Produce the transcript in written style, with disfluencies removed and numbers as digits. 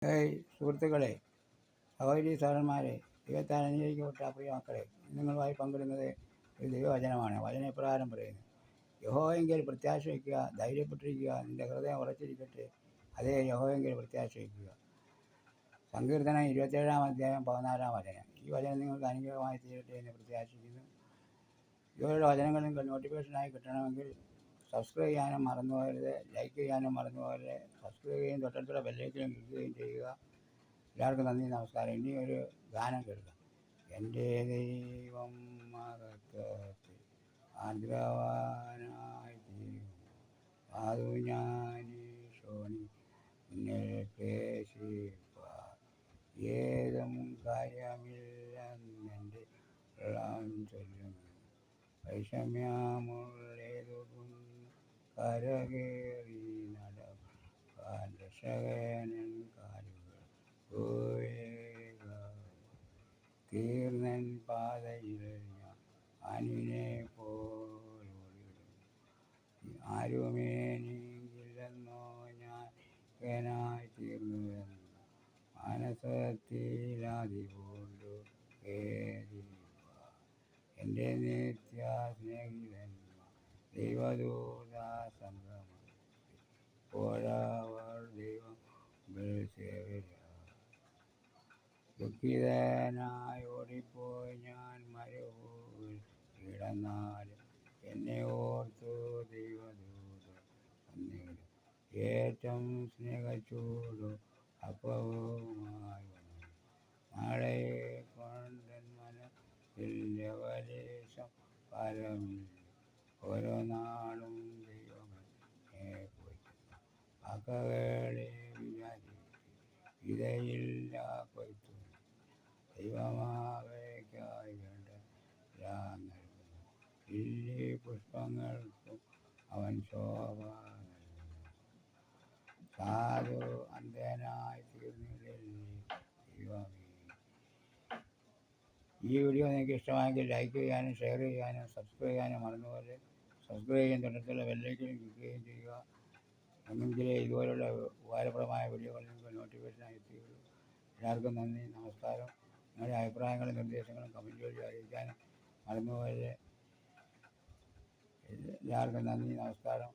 സുഹൃത്തുക്കളെ, സഹോദരീ സഹോദരന്മാരെ, ദൈവത്താൽ അനുഗ്രഹിക്കപ്പെട്ട പ്രിയ മക്കളെ, നിങ്ങളുമായി പങ്കിടുന്നത് ഒരു ദൈവവചനമാണ്. വചനം ഇപ്രകാരം പറയുന്നു: യഹോവയെങ്കിൽ പ്രത്യാശ വയ്ക്കുക, ധൈര്യപ്പെട്ടിരിക്കുക, നിന്റെ ഹൃദയം ഉറച്ചിരിക്കട്ടെ, അതേ യഹോവയെങ്കിൽ പ്രത്യാശ വയ്ക്കുക. സങ്കീർത്തനം 27-ാം അധ്യായം 14-ാം വചനം. ഈ വചനം നിങ്ങൾക്ക് അനുഗ്രഹമായി തീരട്ടെ എന്ന് പ്രത്യാശിക്കുന്നു. ഇവരുടെ വചനങ്ങൾ നിങ്ങൾക്ക് നോട്ടിഫിക്കേഷനായി കിട്ടണമെങ്കിൽ സബ്സ്ക്രൈബ് ചെയ്യാനും മറന്നു പോകരുത്, ലൈക്ക് ചെയ്യാനും മറന്നു പോകരുത്. സബ്സ്ക്രൈബ് ചെയ്യുകയും തൊട്ടടുത്തുള്ള ബെല്ലൈക്കനും ക്ലിക്ക് ചെയ്യുകയും ചെയ്യുക. എല്ലാവർക്കും നന്ദി, നമസ്കാരം. ഇനി ഒരു ഗാനം കേൾക്കാം. എൻ്റെ ദൈവം മഹത്വത്തിൽ ആർദ്രവാനായി തീരും, അതു ഞാനീശോനി പ്രേക്ഷിപ്പാൻ ഏതും കാര്യമില്ലെന്നെൻ്റെ ഉള്ളം ചൊല്ലുന്നു. വൈഷമ്യമുള്ളേതും കരകേറി നടപ്പാൻ രക്ഷകനൻ കാലുകൾ തീർന്നൻ പാതയിൽ ഞാൻ അനിനെ പോലോടിടും. ആരുമേ നീങ്ങില്ലെന്നോ ഞാൻ ഏകനായി തീർന്നുവെന്ന് മനസ്സത്തിലാദികൊണ്ടു എൻ്റെ നിത്യ സ്നേഹിതന്മാർ ദൈവദൂത സംഗമത്തിൽ പോഴവർ ദൈവം സേവരാ. ദുഃഖിതനായി ഓടിപ്പോയി ഞാൻ മരുഭൂമിയിൽ കിടന്നാലും എന്നെ ഓർത്തു ദൈവദൂത വന്നിടും. ഏറ്റവും സ്നേഹച്ചൂടോ അപ്പവുമായി വന്നു നാളെ കൊണ്ടൻ മനസ്സിൽ ലവലേശം ഫലമില്ല. ഓരോ നാളും ദൈവമേ പോറ്റുന്ന വാക്കുകളെ വിചാരിച്ച് വിതയില്ല കൊയ്ത്തു. ദൈവമാവയ്ക്കായി വേണ്ടതെല്ലാം നൽകുന്നു, ലില്ലി പുഷ്പങ്ങൾക്കും അവൻ ശോഭ നൽകുന്നു. സാധു അന്ധനായി തീർന്നിടല്ലേ ദൈവമേ. ഈ വീഡിയോ നിങ്ങൾക്ക് ഇഷ്ടമായെങ്കിൽ ലൈക്ക് ചെയ്യാനും ഷെയർ ചെയ്യാനും സബ്സ്ക്രൈബ് ചെയ്യാനും മറന്നുപോലെ. സബ്സ്ക്രൈബ് ചെയ്യാൻ തൊട്ടടുത്തുള്ള ബെല്ലൈക്കനും ക്ലിക്ക് ചെയ്യുകയും ചെയ്യുക. എന്നെങ്കിലേ ഇതുപോലുള്ള ഉപകാരപ്രദമായ വീഡിയോകൾ നിങ്ങൾക്ക് നോട്ടിഫിക്കേഷനായി എത്തുകയുള്ളൂ. എല്ലാവർക്കും നന്ദി, നമസ്കാരം. നിങ്ങളുടെ അഭിപ്രായങ്ങളും നിർദ്ദേശങ്ങളും കമൻറ്റ് വഴി അറിയിക്കാനും മറന്നുപോലെ. എല്ലാവർക്കും നന്ദി, നമസ്കാരം.